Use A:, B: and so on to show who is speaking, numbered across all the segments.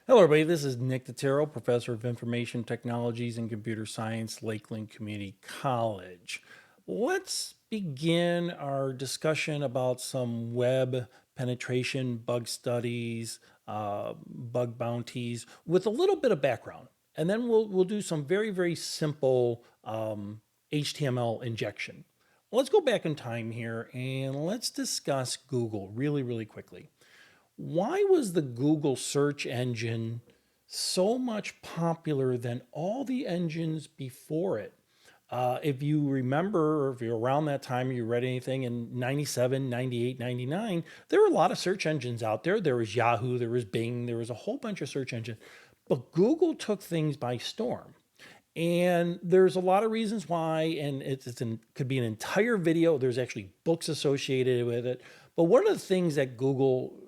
A: Hello, everybody. This is Nick Totaro, Professor of Information Technologies and Computer Science, Lakeland Community College. Let's begin our discussion about some web penetration, bug studies, bug bounties with a little bit of background. And then we'll do some very simple HTML injection. Let's go back in time here and let's discuss Google really quickly. Why was the Google search engine so much popular than all the engines before it? If you remember, or if you're around that time, you read anything in 97, 98, 99, there were a lot of search engines out there. There was Yahoo, there was Bing, there was a whole bunch of search engines. But Google took things by storm. And there's a lot of reasons why, and could be an entire video. There's actually books associated with it. But one of the things that Google,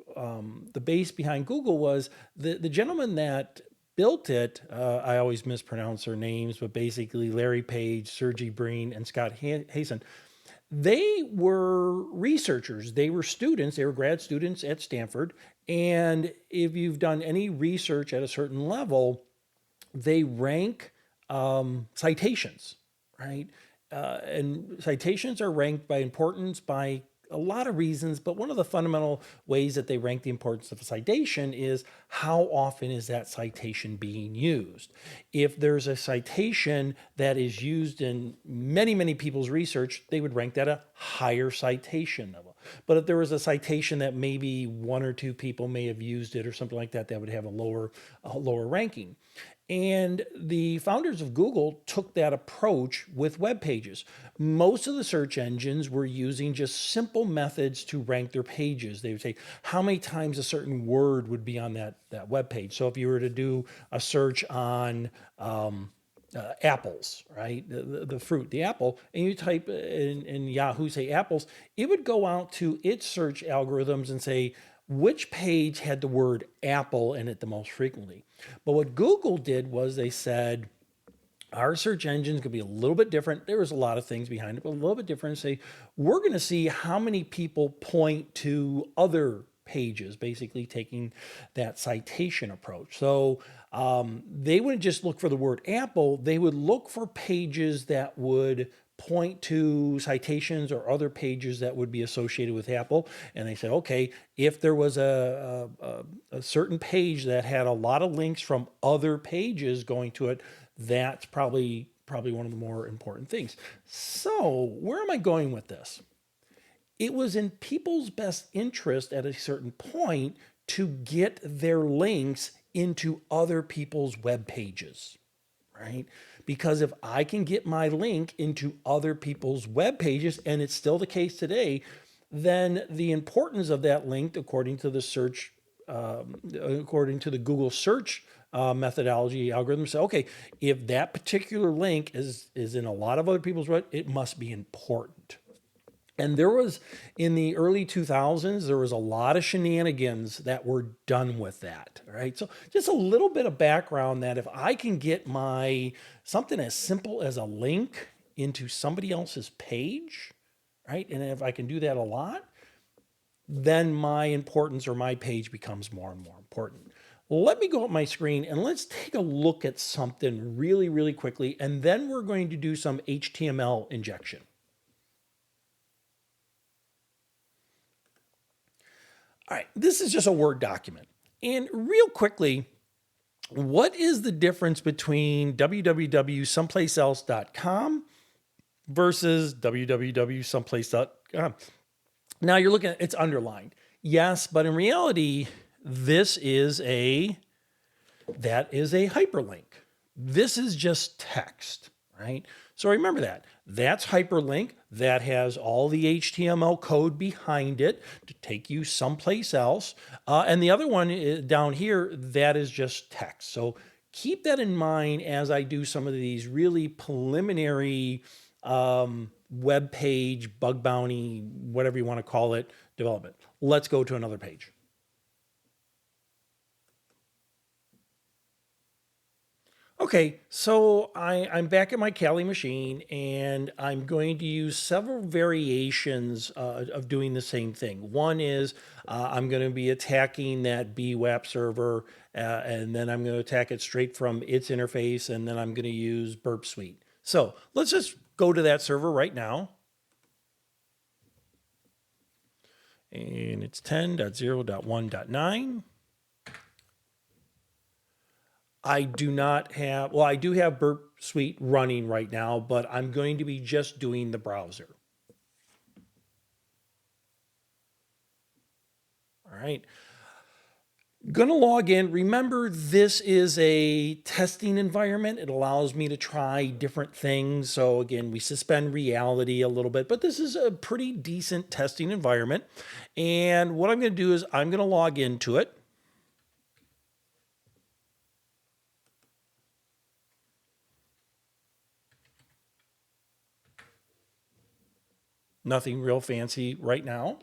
A: the base behind Google was the gentleman that built it. I always mispronounce their names, but basically Larry Page, Sergey Brin, and Scott Hazen. They were researchers. They were students. They were grad students at Stanford. And if you've done any research at a certain level, they rank citations, right? And citations are ranked by importance by a lot of reasons, but one of the fundamental ways that they rank the importance of a citation is how often is that citation being used. If there's a citation that is used in many people's research, they would rank that a higher citation level. But if there was a citation that maybe one or two people may have used it or something like that, that would have a lower ranking. And the founders of Google took that approach with web pages. Most of the search engines were using just simple methods to rank their pages. They would say how many times a certain word would be on that web page. So if you were to do a search on apples, right? The fruit, the apple, and you type in Yahoo, say apples, it would go out to its search algorithms and say, which page had the word apple in it the most frequently. But what Google did was they said, our search engine could be a little bit different. There was a lot of things behind it, but a little bit different. Say, we're going to see how many people point to other pages, basically taking that citation approach. So they wouldn't just look for the word apple, they would look for pages that would point to citations or other pages that would be associated with Apple. And they said, okay, if there was a certain page that had a lot of links from other pages going to it, that's probably one of the more important things. So where am I going with this? It was in people's best interest at a certain point to get their links into other people's web pages, right? Because if I can get my link into other people's web pages, and it's still the case today, then the importance of that link, according to the search, according to the Google search methodology algorithm, say, okay, if that particular link is in a lot of other people's web, it must be important. And there was, in the early 2000s, there was a lot of shenanigans that were done with that, right? So just a little bit of background that if I can get my something as simple as a link into somebody else's page, right? And if I can do that a lot, then my importance or my page becomes more and more important. Let me go up my screen and let's take a look at something really quickly. And then we're going to do some HTML injection. All right, this is just a Word document. And real quickly, what is the difference between www.someplaceelse.com versus www.someplace.com? Now you're looking at it's underlined. Yes, but in reality, that is a hyperlink. This is just text, right? So remember that. That's hyperlink. That has all the HTML code behind it to take you someplace else. And the other one down here, that is just text. So keep that in mind as I do some of these really preliminary web page, bug bounty, whatever you want to call it, development. Let's go to another page. Okay, so I'm back at my Kali machine and I'm going to use several variations of doing the same thing. One is I'm going to be attacking that BWAP server and then I'm going to attack it straight from its interface and then I'm going to use Burp Suite. So let's just go to that server right now. And it's 10.0.1.9. I do not have, well, I do have Burp Suite running right now, but I'm going to be just doing the browser. All right. Going to log in. Remember, this is a testing environment. It allows me to try different things. So again, we suspend reality a little bit, but this is a pretty decent testing environment. And what I'm going to do is I'm going to log into it. Nothing real fancy right now.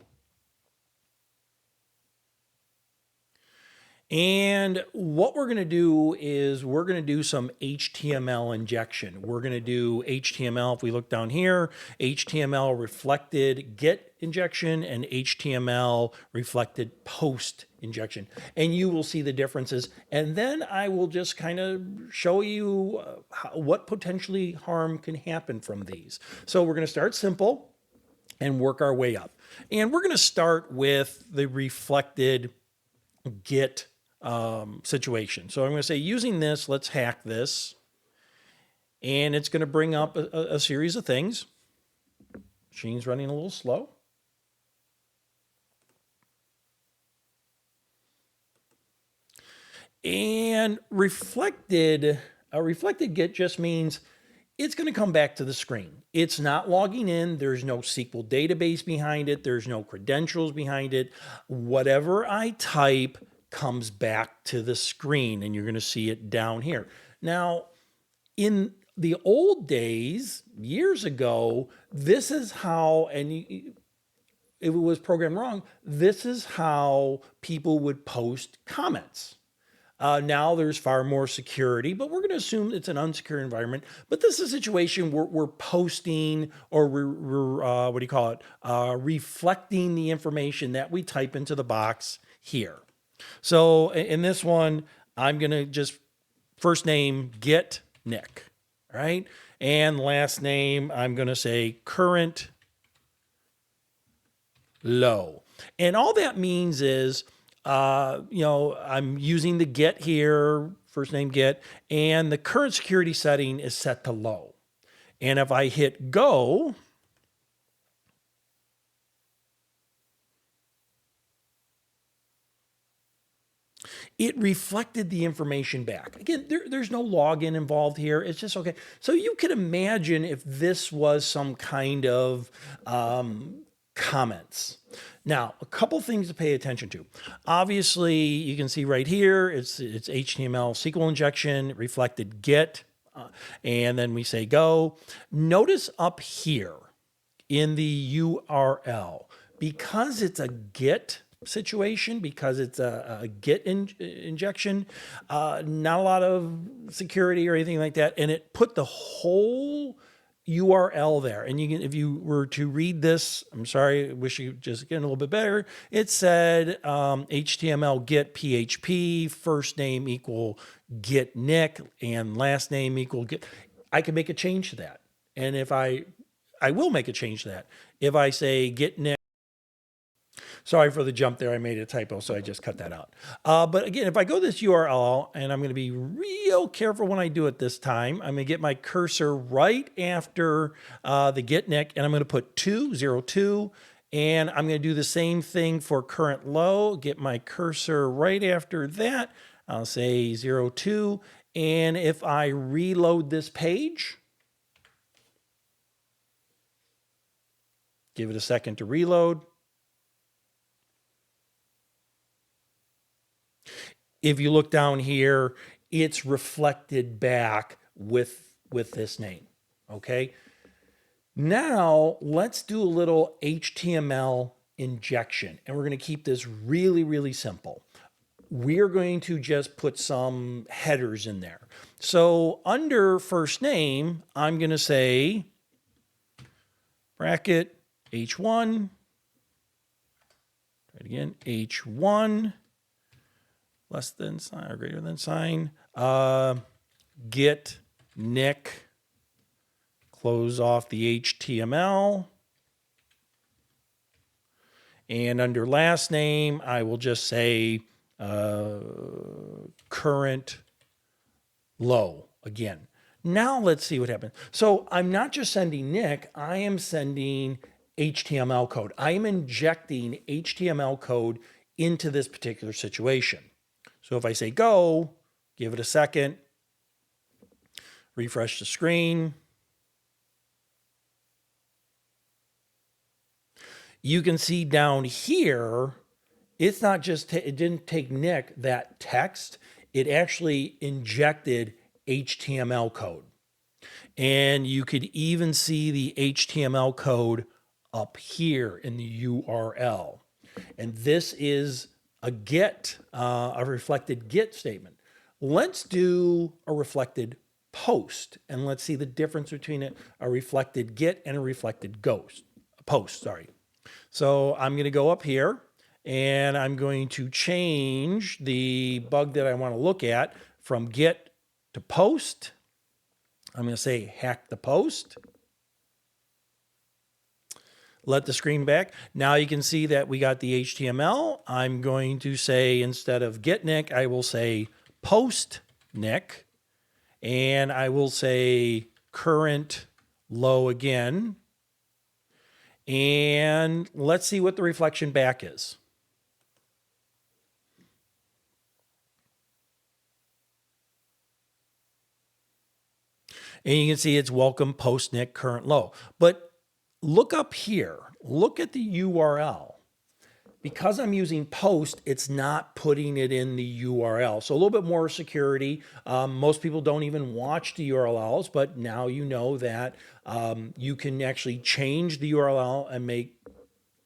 A: And what we're going to do is we're going to do some HTML injection. We're going to do HTML. If we look down here, HTML reflected get injection and HTML reflected post injection. And you will see the differences. And then I will just kind of show you what potentially harm can happen from these. So we're going to start simple and work our way up. And we're going to start with the reflected get situation. So I'm going to say using this, let's hack this. And it's going to bring up a series of things. Machine's running a little slow. And a reflected get just means it's going to come back to the screen. It's not logging in. There's no SQL database behind it. There's no credentials behind it. Whatever I type comes back to the screen, and you're going to see it down here. Now, in the old days, years ago, this is how, and if it was programmed wrong, this is how people would post comments. Now there's far more security, but we're going to assume it's an unsecure environment. But this is a situation where we're posting or we're what do you call it? Reflecting the information that we type into the box here. So in this one, I'm going to just first name get Nick, right? And last name, I'm going to say current low. And all that means is, I'm using the get here, first name get, and the current security setting is set to low. And if I hit go, it reflected the information back. Again, there's no login involved here. It's just okay. So you can imagine if this was some kind of comments. Now, a couple things to pay attention to. Obviously, you can see right here, it's HTML SQL injection, reflected get, and then we say go. Notice up here in the URL, because it's a get situation, because it's a get injection, not a lot of security or anything like that, and it put the whole URL there. And you can, if you were to read this, I'm sorry, I wish you just get a little bit better. It said HTML get PHP, first name equal get Nick, and last name equal get. I can make a change to that. And if I will make a change to that. If I say get Nick, sorry for the jump there. I made a typo, so I just cut that out. But again, if I go to this URL, and I'm going to be real careful when I do it this time, I'm going to get my cursor right after the get Nick, and I'm going to put 202, and I'm going to do the same thing for current low, get my cursor right after that. I'll say 02, and if I reload this page, give it a second to reload. If you look down here, it's reflected back with this name, okay? Now, let's do a little HTML injection, and we're going to keep this really, really simple. we're going to just put some headers in there. So under first name, I'm going to say bracket H1, try it again, H1, less than sign or greater than sign, get Nick, close off the HTML. And under last name, I will just say current low again. Now let's see what happens. So I'm not just sending Nick, I am sending HTML code. I am injecting HTML code into this particular situation. So if I say go, give it a second, refresh the screen, you can see down here, it's not just, it didn't take Nick, that text, it actually injected HTML code. And you could even see the HTML code up here in the URL. And this is a get, a reflected get statement. Let's do a reflected post, and let's see the difference between a reflected get and a reflected post. So I'm going to go up here and I'm going to change the bug that I want to look at from get to post. I'm going to say hack the post. Let the screen back. Now you can see that we got the HTML. I'm going to say, instead of get Nick, I will say post Nick. And I will say current low again. And let's see what the reflection back is. And you can see it's welcome post Nick current low. But look up here, look at the URL. Because I'm using post, it's not putting it in the URL. So a little bit more security. Most people don't even watch the URLs, but now you know that you can actually change the URL and make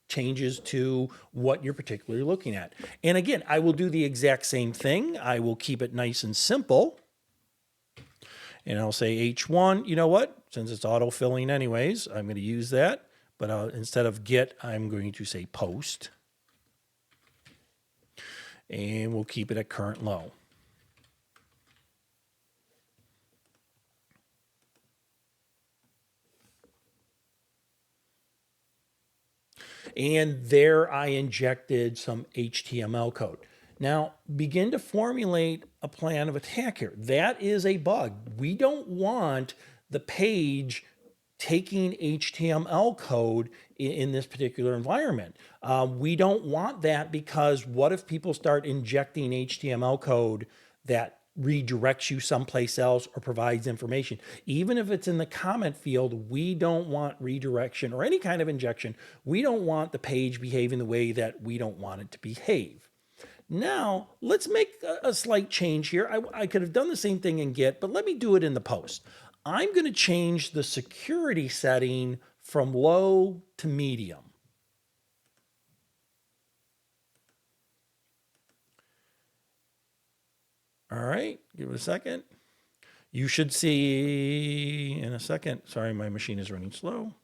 A: changes to what you're particularly looking at. And again, I will do the exact same thing. I will keep it nice and simple. And I'll say H1, you know what? Since it's auto-filling anyways, I'm going to use that. But instead of get, I'm going to say post. And we'll keep it at current low. And there I injected some HTML code. Now, begin to formulate a plan of attack here. That is a bug. We don't want the page taking HTML code in this particular environment. We don't want that, because what if people start injecting HTML code that redirects you someplace else or provides information? Even if it's in the comment field, we don't want redirection or any kind of injection. We don't want the page behaving the way that we don't want it to behave. Now, let's make a slight change here. I could have done the same thing in get, but let me do it in the post. I'm going to change the security setting from low to medium. All right, give it a second. You should see in a second. Sorry, my machine is running slow.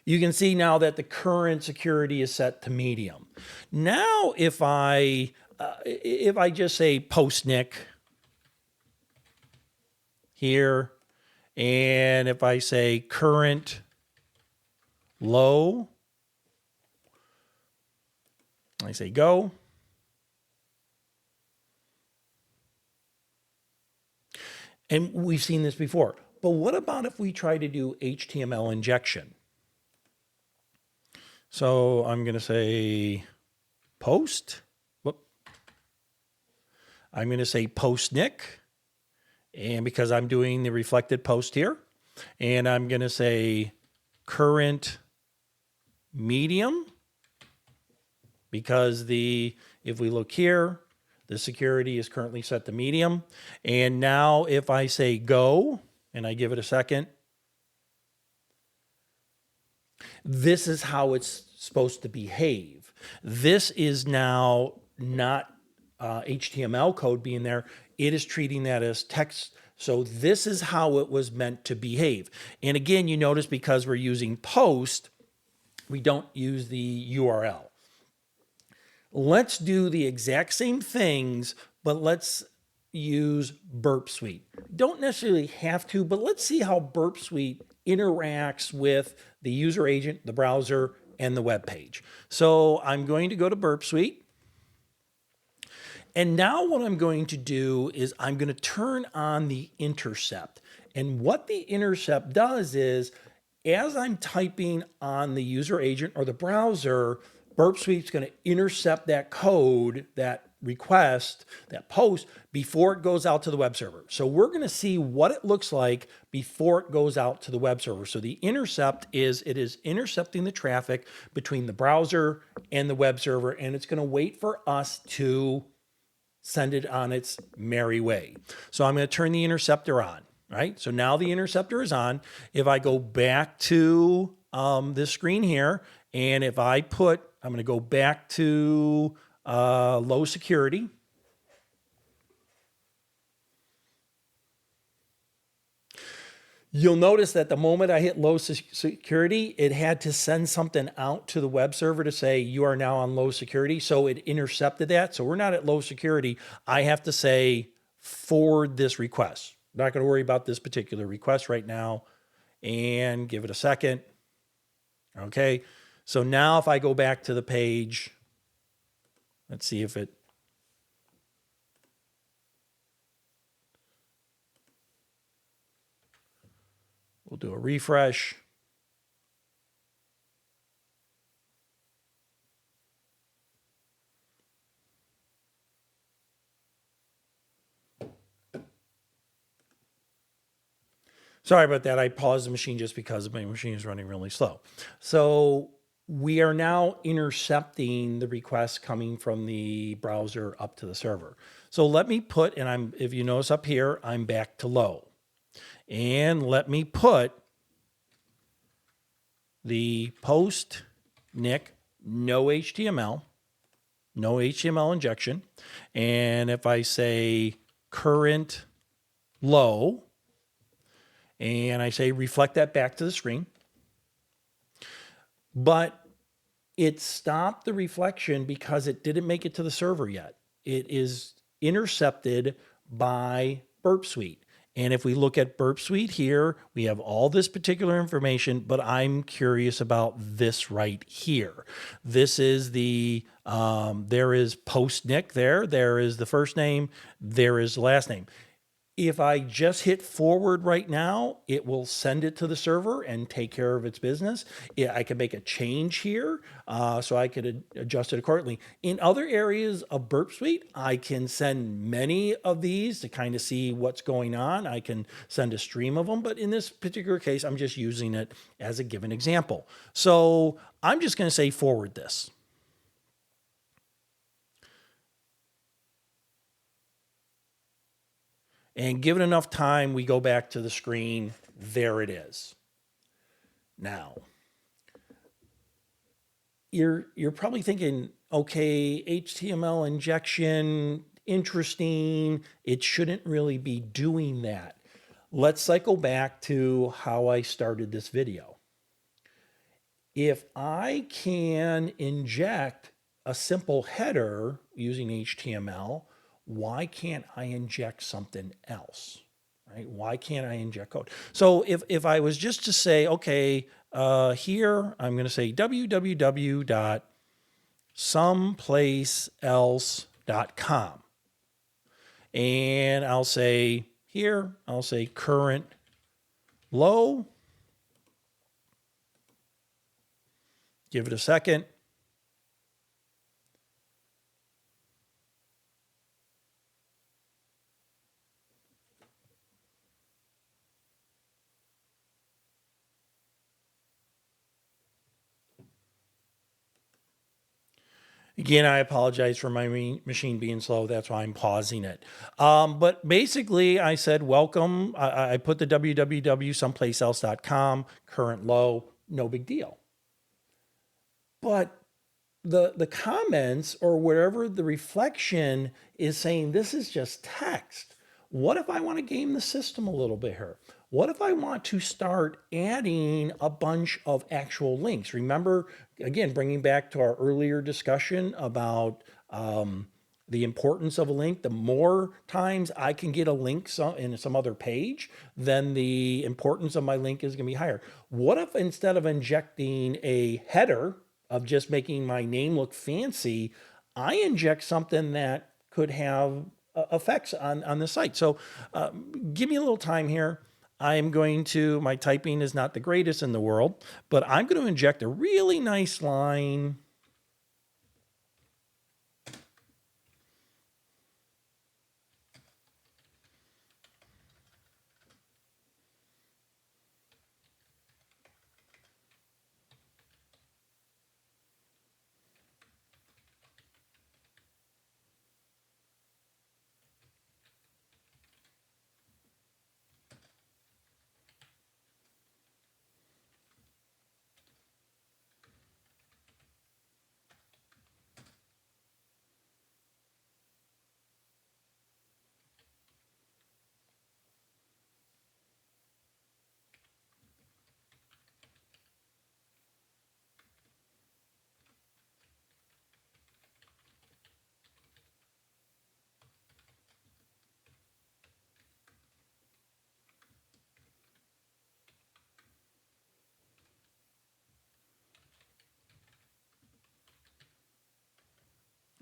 A: You can see now that the current security is set to medium. Now, if I just say post Nick here, and if I say current low, I say go. And we've seen this before. But what about if we try to do HTML injection? So I'm going to say post. I'm going to say post Nick. And because I'm doing the reflected post here. And I'm going to say current medium. Because if we look here, the security is currently set to medium. And now if I say go, and I give it a second, this is how it's supposed to behave. This is now not HTML code being there. It is treating that as text. So this is how it was meant to behave. And again, you notice because we're using post, we don't use the URL. Let's do the exact same things, but let's use Burp Suite. Don't necessarily have to, but let's see how Burp Suite interacts with the user agent, the browser, and the web page. So I'm going to go to Burp Suite. And now what I'm going to do is I'm going to turn on the intercept. And what the intercept does is as I'm typing on the user agent or the browser, Burp Suite's going to intercept that code, that request, that post before it goes out to the web server. So we're going to see what it looks like before it goes out to the web server. So the intercept is it is intercepting the traffic between the browser and the web server, and it's going to wait for us to send it on its merry way. So I'm going to turn the interceptor on, right? So now the interceptor is on. If I go back to this screen here, and if I put, I'm going to go back to low security. You'll notice that the moment I hit low security, it had to send something out to the web server to say you are now on low security. So it intercepted that. So we're not at low security. I have to say forward this request. I'm not going to worry about this particular request right now and give it a second. Okay. So now if I go back to the page, let's see if it, we'll do a refresh. Sorry about that. I paused the machine just because my machine is running really slow. So we are now intercepting the requests coming from the browser up to the server. So let me put, and if you notice up here, I'm back to low. And let me put the post Nick, no HTML injection. And if I say current low, and I say reflect that back to the screen, but it stopped the reflection because it didn't make it to the server yet. It is intercepted by Burp Suite. And if we look at Burp Suite here, we have all this particular information, but I'm curious about this right here. This is there is post Nick there is the first name, there is the last name. If I just hit forward right now, it will send it to the server and take care of its business. I can make a change here, so I could adjust it accordingly. In other areas of Burp Suite, I can send many of these to kind of see what's going on. I can send a stream of them, but in this particular case, I'm just using it as a given example. So I'm just going to say forward this. And given enough time, we go back to the screen. There it is. Now, you're probably thinking, okay, HTML injection, interesting. It shouldn't really be doing that. Let's cycle back to how I started this video. If I can inject a simple header using HTML, why can't I inject something else, right? Why can't I inject code? So if I was just to say, okay, here I'm going to say www.someplaceelse.com. And I'll say here, I'll say current low. Give it a second. Again, I apologize for my machine being slow. That's why I'm pausing it. But basically, I said, welcome. I put the www.someplaceelse.com, current low, no big deal. But the comments or wherever the reflection is saying this is just text. What if I want to game the system a little bit here? What if I want to start adding a bunch of actual links? Remember, again, bringing back to our earlier discussion about the importance of a link. The more times I can get a link in some other page, then the importance of my link is going to be higher. What if instead of injecting a header of just making my name look fancy, I inject something that could have effects on the site? So give me a little time here. I'm going to, my typing is not the greatest in the world, but I'm going to inject a really nice line.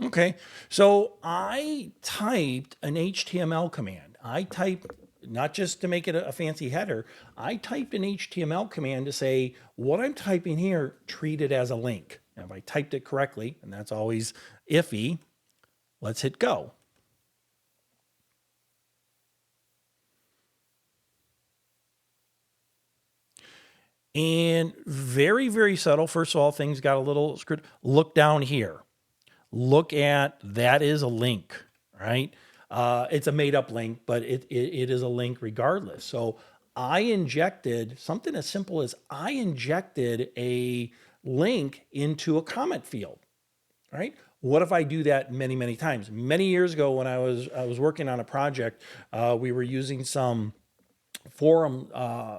A: Okay, so I typed an HTML command. I typed, not just to make it a fancy header, I typed an HTML command to say, what I'm typing here, treat it as a link. And if I typed it correctly, and that's always iffy, let's hit go. And very, very subtle. First of all, things got a little screwed. Look down here. Look at, that is a link, right? It's a made up link, but it is a link regardless. So I injected something as simple as I injected a link into a comment field, right? What if I do that many, many times? Many years ago, when I was working on a project, we were using some forum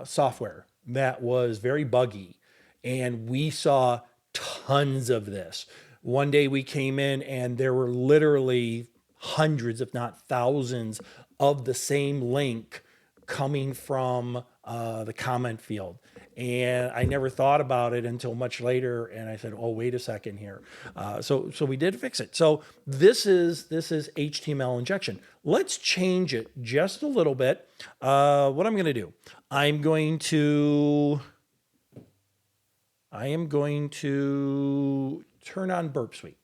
A: software that was very buggy, and we saw tons of this. One day we came in and there were literally hundreds, if not thousands, of the same link coming from the comment field. And I never thought about it until much later. And I said, "Oh, wait a second here." So we did fix it. So this is HTML injection. Let's change it just a little bit. What I'm going to do, I am going to turn on Burp Suite.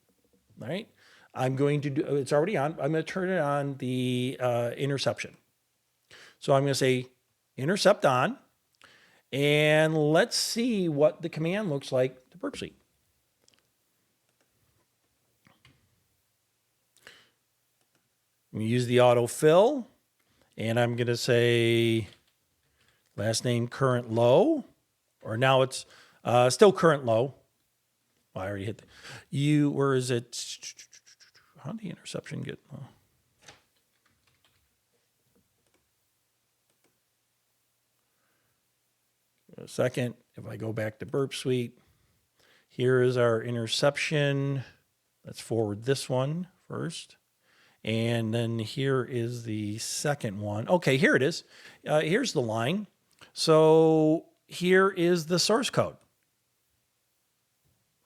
A: All right. I'm going to do. It's already on. I'm going to turn it on the interception. So I'm going to say intercept on. And let's see what the command looks like to Burp Suite. I'm going to use the autofill, and I'm going to say last name current low, or now it's still current low. Well, I already hit where is it? How did the interception get? A second. If I go back to Burp Suite, here is our interception. Let's forward this one first. And then here is the second one. Okay, here it is. Here's the line. So here is the source code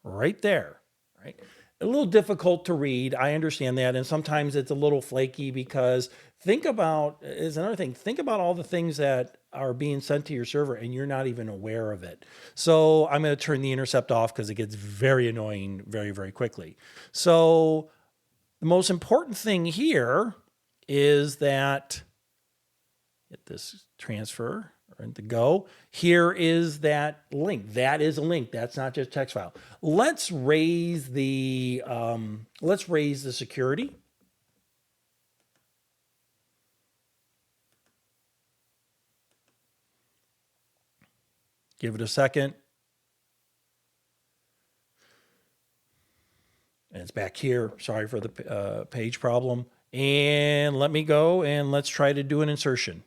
A: right there, right? A little difficult to read. I understand that. And sometimes it's a little flaky because think about all the things that are being sent to your server and you're not even aware of it. So I'm going to turn the intercept off because it gets very annoying very, very quickly. So the most important thing here is that, get this transfer or to go. Here is that link. That is a link. That's not just text file. Let's raise the security. Give it a second. And it's back here. Sorry for the page problem. And let me go and let's try to do an insertion.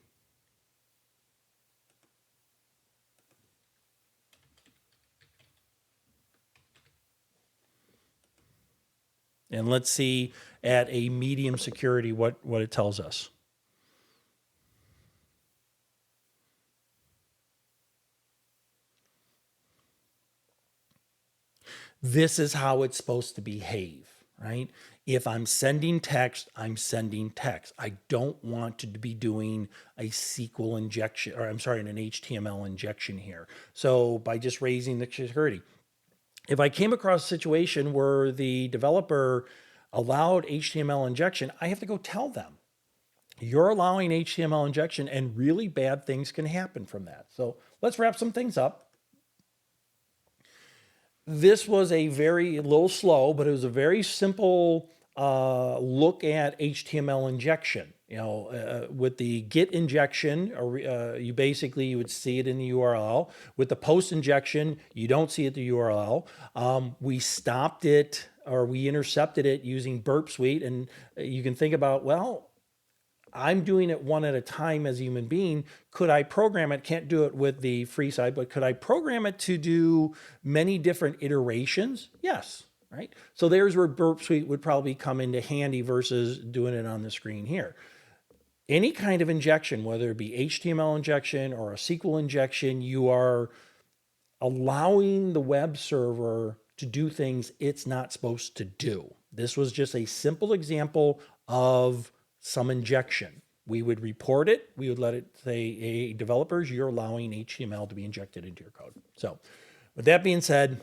A: And let's see at a medium security what it tells us. This is how it's supposed to behave, right? If I'm sending text, I'm sending text. I don't want to be doing a SQL injection, or I'm sorry, an HTML injection here. So by just raising the security, if I came across a situation where the developer allowed HTML injection, I have to go tell them you're allowing HTML injection and really bad things can happen from that. So let's wrap some things up. This was a little slow, but it was a very simple look at HTML injection. With the git injection, you basically you would see it in the URL. With the post injection, you don't see it in the URL. We stopped it or we intercepted it using Burp Suite, and you can think about, well, I'm doing it one at a time as a human being. Could I program it? Can't do it with the free side, but could I program it to do many different iterations? Yes. Right. So there's where Burp Suite would probably come into handy versus doing it on the screen here. Any kind of injection, whether it be HTML injection or a SQL injection, you are allowing the web server to do things it's not supposed to do. This was just a simple example of some injection. We would report it. We would let it say, hey, developers, you're allowing HTML to be injected into your code. So with that being said,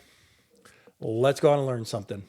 A: let's go out and learn something.